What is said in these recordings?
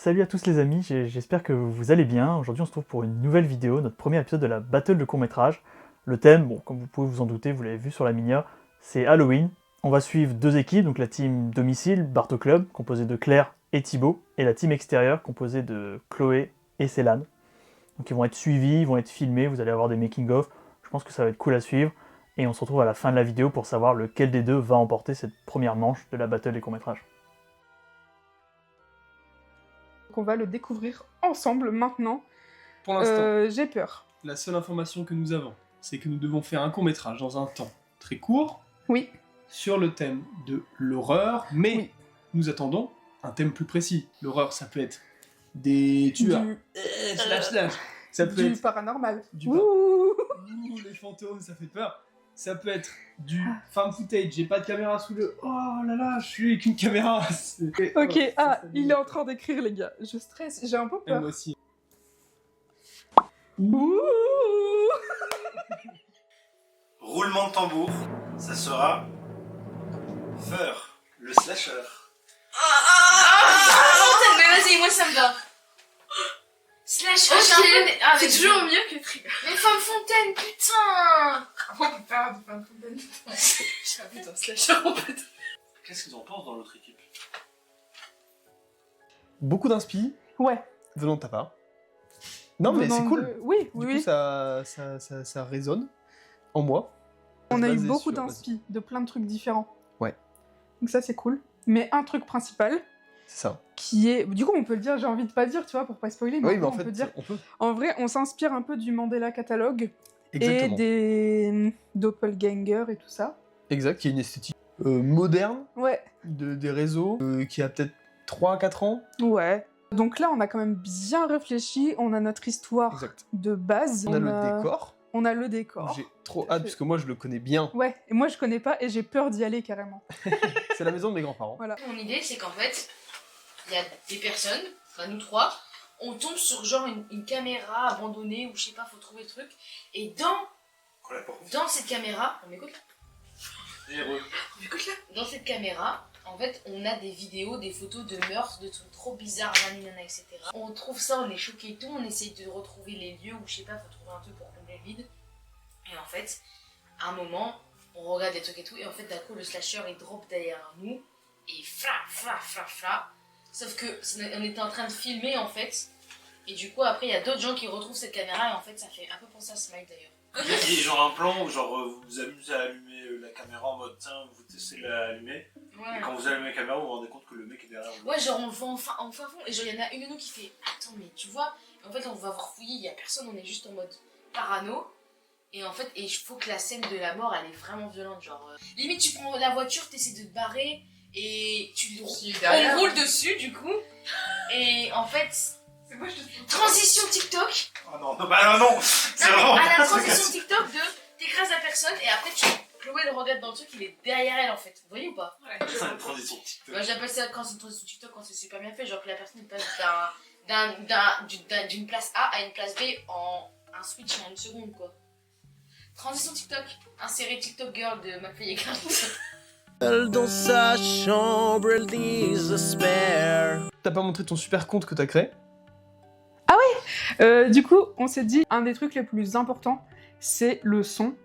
Salut à tous les amis, j'espère que vous allez bien. Aujourd'hui on se retrouve pour une nouvelle vidéo, notre premier épisode de la battle de court-métrage. Le thème, bon, comme vous pouvez vous en douter, vous l'avez vu sur la minia, c'est Halloween. On va suivre deux équipes, donc la team domicile, Barto Club, composée de Claire et Thibaut, et la team extérieure, composée de Chloé et Célane. Donc ils vont être suivis, ils vont être filmés, vous allez avoir des making-of, je pense que ça va être cool à suivre. Et on se retrouve à la fin de la vidéo pour savoir lequel des deux va emporter cette première manche de la battle des courts-métrages. On va le découvrir ensemble maintenant. Pour l'instant, J'ai peur. la seule information que nous avons, c'est que nous devons faire un court-métrage dans un temps très court, Oui. sur le thème de l'horreur, mais Oui. nous attendons un thème plus précis. L'horreur, ça peut être des tueurs, slash. Ça peut Du être paranormal. du Ouh. les fantômes, ça fait peur. Ça peut être du fan footage, j'ai pas de caméra sous le... Oh là là, je suis avec une caméra. Ok, il est en train d'écrire, les gars. Je stresse, j'ai un peu Et peur. moi aussi. Ouh. Roulement de tambour, ça sera Feur, le slasher. Mais vas-y, moi ça me va. Slash, c'est toujours mieux que Trigger. Mais Femme Fontaine, putain. Comment on peut faire du Femme Fontaine? J'ai pas vu d'un slasher en fait. Qu'est-ce qu'ils en pensent dans l'autre équipe? Beaucoup d'inspi Ouais. venant de ta part. Non mais Venant c'est cool. de- Oui, Du oui. coup, ça résonne en moi. On a eu Basé beaucoup sur- d'inspi de plein de trucs différents. Ouais. Donc ça, c'est cool. Mais un truc principal, C'est ça. qui est... Du coup, on peut le dire, j'ai envie de pas dire, tu vois, pour pas spoiler, mais, Oui, mais en on fait, peut dire... on peut. En vrai, on s'inspire un peu du Mandela Catalogue Exactement. et des doppelgangers et tout ça. Exact, qui a une esthétique moderne Ouais, des réseaux, qui a peut-être 3-4 ans. ouais. Donc là, on a quand même bien réfléchi, on a notre histoire Exact. de base. On a le décor. On a le décor. J'ai trop Tout à hâte, fait. parce que moi, je le connais bien. Ouais, et moi je connais pas et j'ai peur d'y aller carrément. C'est la maison de mes grands-parents. Voilà. Mon idée, c'est qu'en fait, il y a des personnes, enfin nous trois, on tombe sur genre une caméra abandonnée ou je sais pas, faut trouver le truc. Et dans cette caméra, on m'écoute là? On m'écoute là? Dans cette caméra, en fait, on a des vidéos, des photos de meurtres, de trucs trop bizarres, naninana, etc. On trouve ça, on est choqués et tout, on essaye de retrouver les lieux ou je sais pas, faut trouver un truc pour combler le vide. Et en fait, à un moment, on regarde des trucs et tout, et en fait, d'un coup, le slasher il drop derrière nous, et fla. Sauf que on était en train de filmer en fait, et du coup, après, il y a d'autres gens qui retrouvent cette caméra, et en fait, ça fait un peu penser à Smile d'ailleurs. Il y a genre un plan où genre vous vous amusez à allumer la caméra en mode tiens, vous testez de l'allumer, Ouais. et quand vous allumez la caméra, vous vous rendez compte que le mec est derrière vous. Ouais, genre on le voit en fin fond, et genre il y en a une de nous qui fait attends, mais tu vois, et en fait, on va voir fouiller, il y a personne, on est juste en mode parano. Et en fait, il faut que la scène de la mort, elle est vraiment violente. Genre, limite, tu prends la voiture, t'essaies de te barrer et on roule dessus, du coup. Et en fait, transition TikTok. Oh non, non, c'est vraiment. À la transition TikTok de t'écrases la personne et après, Chloé le regarde dans le truc, il est derrière elle en fait. Vous voyez ou pas? C'est une transition TikTok. Moi, j'appelle ça quand c'est une transition TikTok, quand c'est super bien fait. Genre que la personne elle passe d'une place A à une place B en un switch en une seconde, quoi. Transition TikTok, inséré TikTok Girl de McFly et Carlton. Dans sa chambre, elle désespère. T'as pas montré ton super compte que t'as créé? Du coup, on s'est dit, un des trucs les plus importants, c'est le son.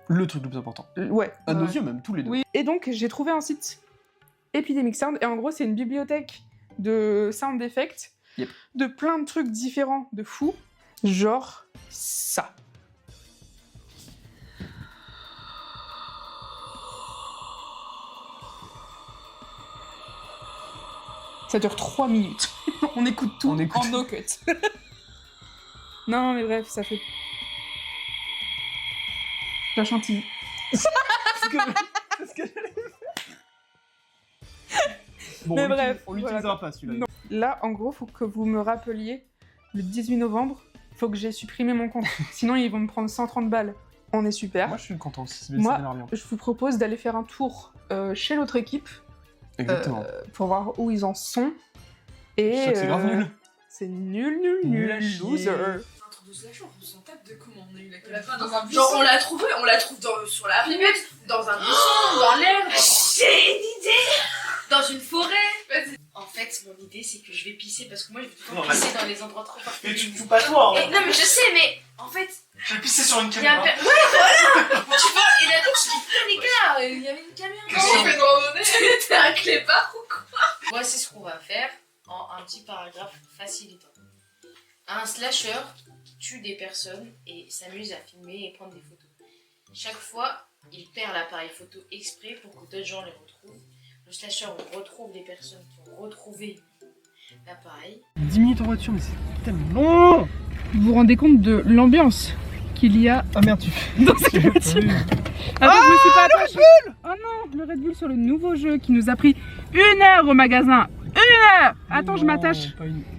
Le truc le plus important. Ouais. À nos yeux, même, tous les deux. Oui, et donc j'ai trouvé un site, Epidemic Sound, et en gros c'est une bibliothèque de sound effects, Yep. de plein de trucs différents, de fous, genre ça. Ça dure 3 minutes. On écoute tout On écoute. en no cut. Non mais bref, ça fait... La chantilly. C'est ce que j'allais faire. Bon, Mais bref, on l'utilisera pas celui-là. Non. Là, en gros, faut que vous me rappeliez, le 18 novembre, faut que j'ai supprimé mon compte. Sinon, ils vont me prendre 130 balles. On est super. Moi, je suis content si Moi, ça a l'air bien. Je vous propose d'aller faire un tour chez l'autre équipe Exactement. pour voir où ils en sont. Et Je sais que c'est grave nul. C'est nul, loser. Intro de slasher, on s'en tape de comment on a eu la caméra dans un buisson. Genre on la trouve sur la rivette, dans un buisson, dans l'air. J'ai une idée. Dans une forêt. En fait, mon idée, c'est que je vais pisser parce que moi, je vais tout le temps pisser dans les endroits trop parfaits. Mais tu me fous pas toi, hein. Non, mais je sais, mais en fait, Je vais pisser sur une il y a un caméra. ouais, voilà. Tu vois, il a dit, je dis, putain, les gars, il y avait une caméra. Qu'est-ce qu'on fait de randonnée? T'es un clébard ou quoi? Voici ce qu'on va faire en un petit paragraphe facilitant. Un slasher tue des personnes et s'amuse à filmer et prendre des photos. Chaque fois, il perd l'appareil photo exprès pour que d'autres gens les retrouvent. Le slasher retrouve les personnes qui ont retrouvé l'appareil. 10 minutes en voiture, mais c'est tellement long. Vous vous rendez compte de l'ambiance qu'il y a Ah merde, tu dans cette voiture? Attends, je me suis pas attachée. Oh non, le Red Bull sur le nouveau jeu qui nous a pris 1 heure au magasin. 1 heure. Attends, je m'attache.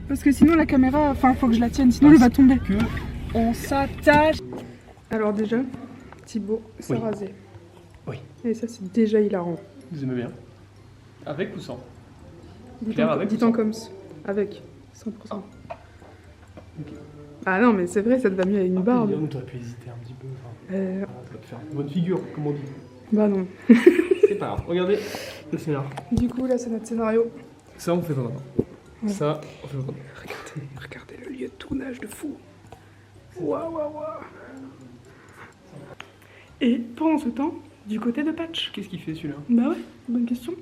Parce que sinon la caméra, enfin faut que je la tienne, sinon elle va tomber. On s'attache. Alors déjà, Thibaut s'est Oui. rasé. Oui. Et ça c'est déjà hilarant. Vous aimez bien. Avec ou sans? Claire, avec ou Dis-t'en sans? comme ça. Avec. 100%. Ah non mais c'est vrai, ça te va mieux avec une barbe. T'aurais pu hésiter un petit peu. Euh, T'aurais pu faire une bonne figure, comme on dit. bah non. C'est pas grave. Regardez le scénario. Du coup là c'est notre scénario. Ça, on fait pas maintenant. Ouais. Ça, on fait pas maintenant. Regardez le lieu de tournage de fou. Waouh waouh waouh. Et pendant ce temps, du côté de Patch. Qu'est-ce qu'il fait celui-là? Bah ouais, bonne question.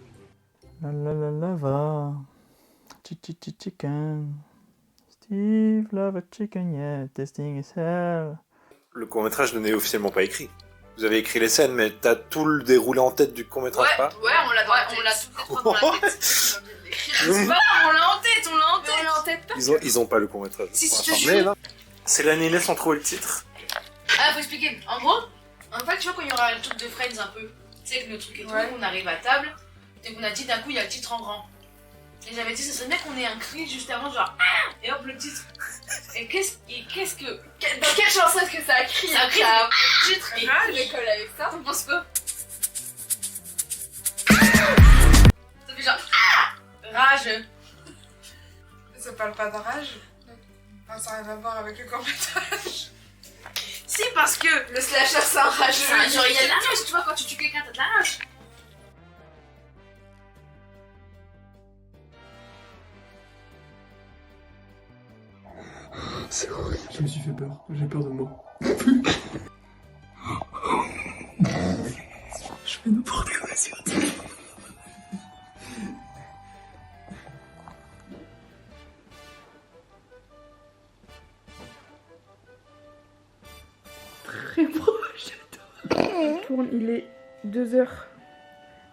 La la la lava. Chicken. Steve love a chicken, yeah. Testing is hell. Le court-métrage n'est officiellement pas écrit. Vous avez écrit les scènes, mais t'as tout le déroulé en tête du court-métrage, pas? Ouais, on l'a toutes les trois dans la tête. C'est pas grave, on l'a en tête, on l'a en tête. Ils ont pas le court-métrage. Si, Pour je te l'instant. jure. Mais là, c'est l'année laisse trouver le titre. Ah, faut expliquer. En gros, en fait, tu vois, quand il y aura le truc de Friends un peu, tu sais, que le truc et tout, on arrive à table, et qu'on a dit d'un coup, il y a le titre en grand. Et j'avais dit, ça serait bien qu'on ait un cri juste avant, genre, ah, et hop, le titre. Et qu'est-ce que. Dans quelle chanson est-ce que ça a crié? Ça a crié le titre et Ah, l'école avec ça. t'en penses quoi? Ça fait genre, ah, rage. Ça parle pas de rage. Enfin, ça n'a rien à voir avec le court-métrage. Si, parce que. Le slasher, c'est un rageux. Genre, il y a de la rage, tu vois, quand tu tues quelqu'un, t'as de la rage. C'est horrible. Je me suis fait peur. J'ai peur de moi. Je fais n'importe quoi sur Très proche. Il est 2h.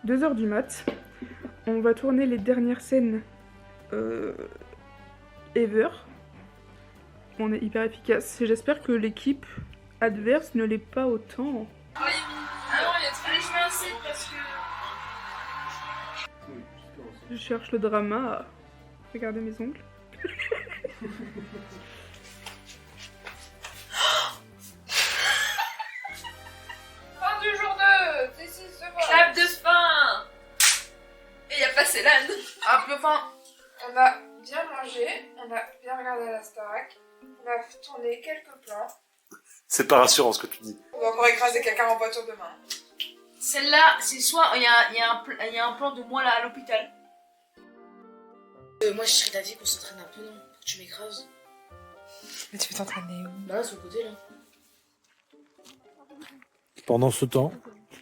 2h du mat. On va tourner les dernières scènes ever. On est hyper efficace. Et j'espère que l'équipe adverse ne l'est pas autant. Ah non, il y a trop les chemins assez parce que. Je cherche le drama. Regardez mes ongles. Fin du jour 2, this is the one. Clap de fin. Et y a pas Célane. Un peu fin. On a bien mangé, on a bien regardé la Starac, on a tourné quelques plans. C'est pas rassurant ce que tu dis. On va encore écraser quelqu'un en voiture demain. Celle-là, c'est soit il y a un plan de moi là à l'hôpital. Moi, je serais d'avis qu'on s'entraîne un peu, non? Pour que tu m'écrases. Mais tu peux t'entraîner où? Bah là, sur le côté là. Pendant ce temps,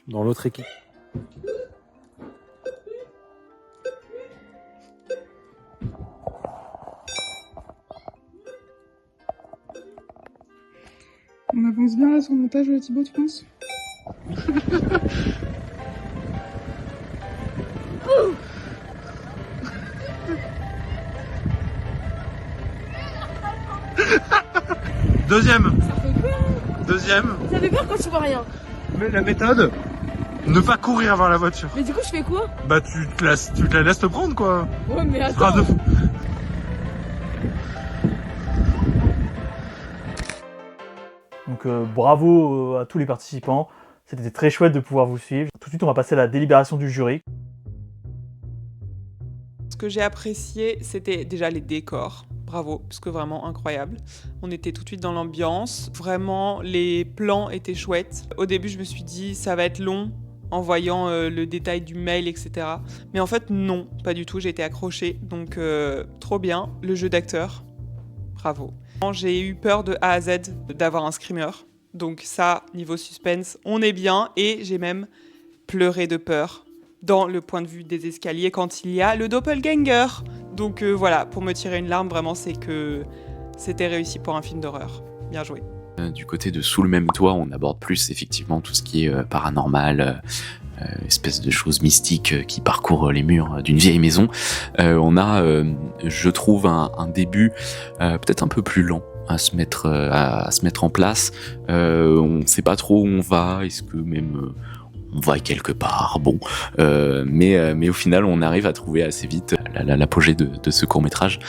dans l'autre équipe. On avance bien là sur le montage, Thibaut, tu penses? Deuxième. Deuxième. Ça fait peur quand tu vois rien. Mais la méthode, ne pas courir vers la voiture. Mais du coup, je fais quoi? Bah tu te la laisses te prendre quoi. Ouais, mais Phrase de attends. fou. Donc bravo à tous les participants. C'était très chouette de pouvoir vous suivre. Tout de suite, on va passer à la délibération du jury. Ce que j'ai apprécié, c'était déjà les décors. Bravo, parce que vraiment incroyable. On était tout de suite dans l'ambiance. Vraiment, les plans étaient chouettes. Au début, je me suis dit, ça va être long. en voyant le détail du mail, etc. Mais en fait, non, pas du tout, j'ai été accrochée, donc trop bien. Le jeu d'acteur, bravo. J'ai eu peur de A à Z d'avoir un screamer, donc ça, niveau suspense, on est bien, et j'ai même pleuré de peur dans le point de vue des escaliers quand il y a le doppelganger. Donc voilà, pour me tirer une larme, vraiment, c'est que c'était réussi pour un film d'horreur. Bien joué. Du côté de Sous le même toit, on aborde plus effectivement tout ce qui est paranormal, espèce de choses mystiques qui parcourent les murs d'une vieille maison. On a, je trouve, un début peut-être un peu plus lent à se mettre en place. On ne sait pas trop où on va, est-ce que même on va quelque part, bon, mais au final on arrive à trouver assez vite l'apogée de ce court-métrage,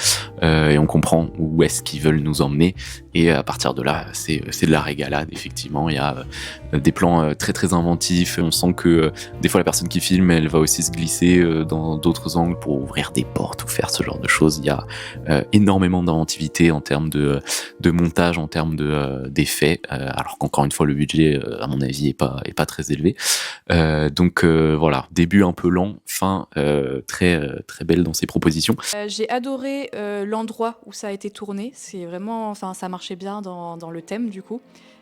et on comprend où est-ce qu'ils veulent nous emmener, et à partir de là c'est de la régalade. Effectivement, il y a des plans très très inventifs, on sent que des fois la personne qui filme, elle va aussi se glisser dans d'autres angles pour ouvrir des portes ou faire ce genre de choses. Il y a énormément d'inventivité en termes de montage, en termes d'effets, alors qu'encore une fois le budget à mon avis est pas très élevé. Donc voilà, début un peu lent, fin très belle dans ses propositions. J'ai adoré l'endroit où ça a été tourné, c'est vraiment, enfin ça marchait bien dans le thème du coup.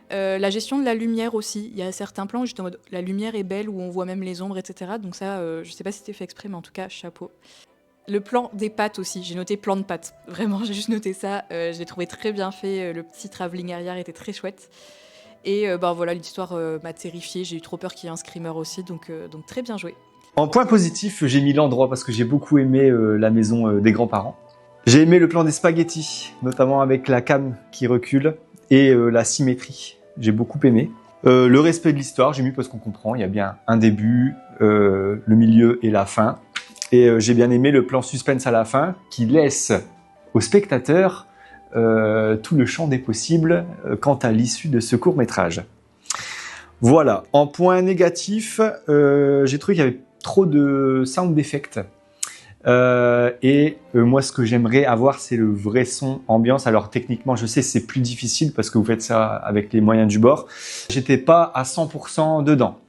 La gestion de la lumière aussi, il y a certains plans où j'étais en mode la lumière est belle, où on voit même les ombres, etc. Donc ça, je sais pas si c'était fait exprès, mais en tout cas, chapeau. Le plan des pattes aussi, j'ai noté plan de pattes, vraiment j'ai juste noté ça, je l'ai trouvé très bien fait, le petit travelling arrière était très chouette. Et voilà, l'histoire m'a terrifiée, j'ai eu trop peur qu'il y ait un screamer aussi, donc très bien joué. En point positif, j'ai mis l'endroit parce que j'ai beaucoup aimé la maison des grands-parents. J'ai aimé le plan des spaghettis, notamment avec la cam qui recule, et la symétrie, j'ai beaucoup aimé. Le respect de l'histoire, j'ai mis parce qu'on comprend, il y a bien un début, le milieu et la fin. Et j'ai bien aimé le plan suspense à la fin qui laisse au spectateur tout le champ des possibles quant à l'issue de ce court-métrage. Voilà. En point négatif, j'ai trouvé qu'il y avait trop de sound effects. Moi, ce que j'aimerais avoir, c'est le vrai son ambiance. Alors techniquement, je sais, c'est plus difficile parce que vous faites ça avec les moyens du bord. J'étais pas à 100% dedans.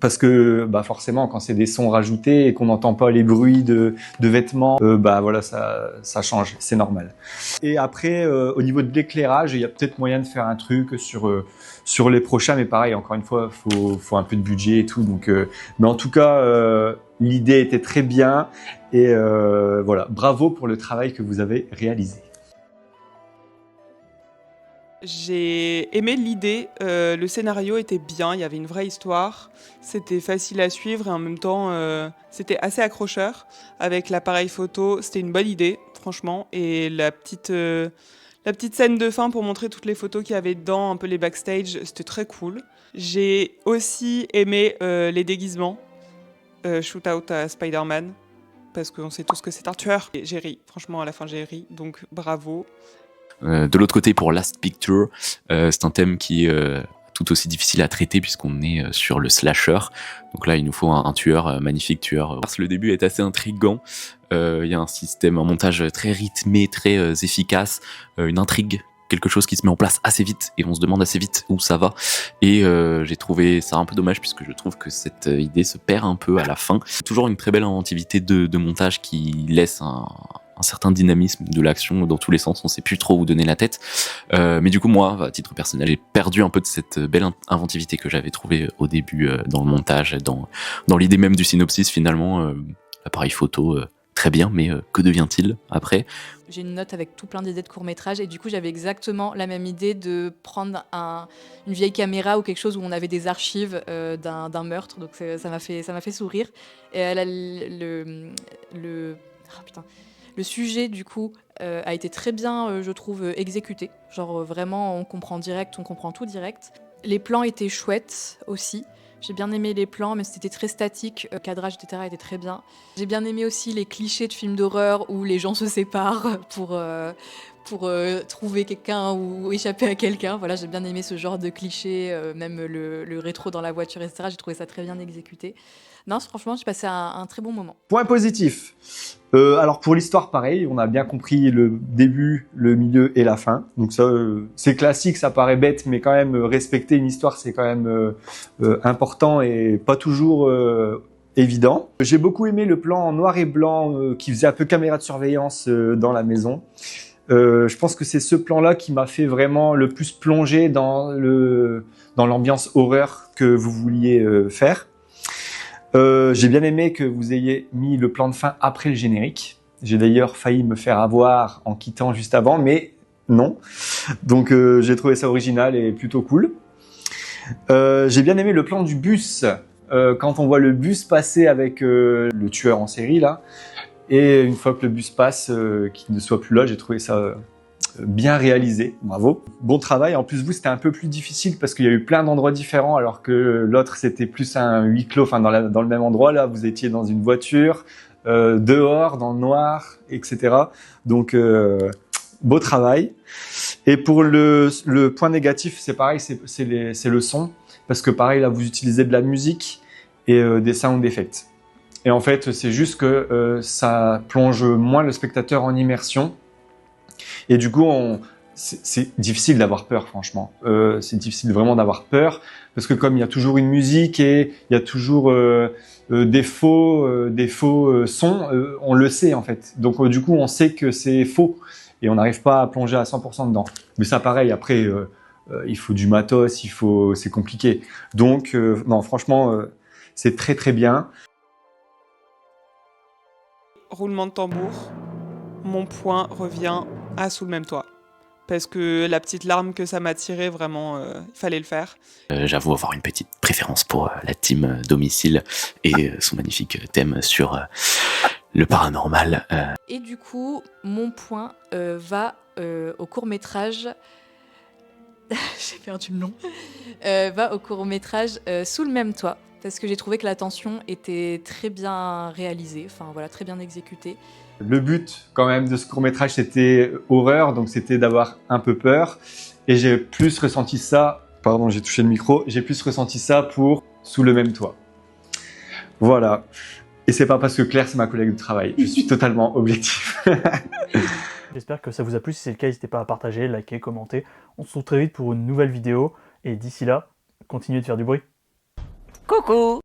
Parce que forcément, quand c'est des sons rajoutés et qu'on n'entend pas les bruits de vêtements, voilà, ça change, c'est normal. Et après, au niveau de l'éclairage, il y a peut-être moyen de faire un truc sur les prochains, mais pareil, encore une fois, faut un peu de budget et tout. Donc, mais en tout cas, l'idée était très bien et voilà, bravo pour le travail que vous avez réalisé. J'ai aimé l'idée, le scénario était bien, il y avait une vraie histoire, c'était facile à suivre et en même temps c'était assez accrocheur. Avec l'appareil photo, c'était une bonne idée, franchement, et la petite scène de fin pour montrer toutes les photos qu'il y avait dedans, un peu les backstage, c'était très cool. J'ai aussi aimé les déguisements, shootout à Spider-Man, parce qu'on sait tous que c'est un tueur. Et j'ai ri, franchement à la fin j'ai ri, donc bravo. De l'autre côté, pour Last Picture, c'est un thème qui est tout aussi difficile à traiter puisqu'on est sur le slasher. Donc là, il nous faut un tueur, un magnifique tueur. Le début est assez intriguant. Il y a un montage très rythmé, très efficace, une intrigue, quelque chose qui se met en place assez vite et on se demande assez vite où ça va. Et j'ai trouvé ça un peu dommage puisque je trouve que cette idée se perd un peu à la fin. Toujours une très belle inventivité de montage qui laisse un certain dynamisme de l'action dans tous les sens, on sait plus trop où donner la tête. Mais du coup, moi, à titre personnel, j'ai perdu un peu de cette belle inventivité que j'avais trouvée au début dans le montage, dans l'idée même du synopsis finalement. L'appareil photo, très bien, mais que devient-il après ? J'ai une note avec tout plein d'idées de court-métrage et du coup j'avais exactement la même idée de prendre une vieille caméra ou quelque chose où on avait des archives d'un meurtre, donc ça m'a fait sourire. Et le sujet, du coup, a été très bien, je trouve, exécuté. Genre, vraiment, on comprend tout direct. Les plans étaient chouettes aussi. J'ai bien aimé les plans, mais c'était très statique. Le cadrage, etc. était très bien. J'ai bien aimé aussi les clichés de films d'horreur où les gens se séparent pour trouver quelqu'un ou échapper à quelqu'un. Voilà, j'ai bien aimé ce genre de clichés, même le rétro dans la voiture, etc. J'ai trouvé ça très bien exécuté. Non, franchement, j'ai passé un très bon moment. Point positif. Alors pour l'histoire, pareil, on a bien compris le début, le milieu et la fin. Donc ça, c'est classique, ça paraît bête, mais quand même respecter une histoire, c'est quand même important et pas toujours évident. J'ai beaucoup aimé le plan en noir et blanc qui faisait un peu caméra de surveillance dans la maison. Je pense que c'est ce plan-là qui m'a fait vraiment le plus plonger dans l'ambiance horreur que vous vouliez faire. J'ai bien aimé que vous ayez mis le plan de fin après le générique. J'ai d'ailleurs failli me faire avoir en quittant juste avant, mais non. Donc j'ai trouvé ça original et plutôt cool. J'ai bien aimé le plan du bus. Quand on voit le bus passer avec le tueur en série là, et une fois que le bus passe, qu'il ne soit plus là, j'ai trouvé ça bien réalisé, bravo. Bon travail, en plus vous c'était un peu plus difficile parce qu'il y a eu plein d'endroits différents alors que l'autre c'était plus un huis clos, enfin dans le même endroit, là vous étiez dans une voiture, dehors, dans le noir, etc. Donc beau travail. Et pour le point négatif, c'est pareil, c'est le son, parce que pareil là vous utilisez de la musique et des sound effects. Et en fait c'est juste que ça plonge moins le spectateur en immersion. Et du coup, c'est difficile d'avoir peur, franchement. C'est difficile vraiment d'avoir peur parce que comme il y a toujours une musique et il y a toujours des faux sons, on le sait en fait. Donc du coup, on sait que c'est faux et on n'arrive pas à plonger à 100% dedans. Mais ça, pareil. Après, il faut du matos, c'est compliqué. Donc non, franchement, c'est très très bien. Roulement de tambour. Mon point revient à Sous le même toit. Parce que la petite larme que ça m'a tirée, vraiment, il fallait le faire. J'avoue avoir une petite préférence pour la team Domicile et son magnifique thème sur le paranormal. Et du coup, mon point va au court-métrage... J'ai perdu le nom. Va au court-métrage Sous le même toit. Parce que j'ai trouvé que la tension était très bien réalisée, enfin voilà, très bien exécutée. Le but quand même de ce court-métrage c'était horreur, donc c'était d'avoir un peu peur. Et j'ai plus ressenti ça, pardon j'ai touché le micro, j'ai plus ressenti ça pour Sous le même toit. Voilà. Et c'est pas parce que Claire c'est ma collègue de travail, je suis totalement objectif. J'espère que ça vous a plu, si c'est le cas n'hésitez pas à partager, liker, commenter. On se retrouve très vite pour une nouvelle vidéo et d'ici là, continuez de faire du bruit. Coucou!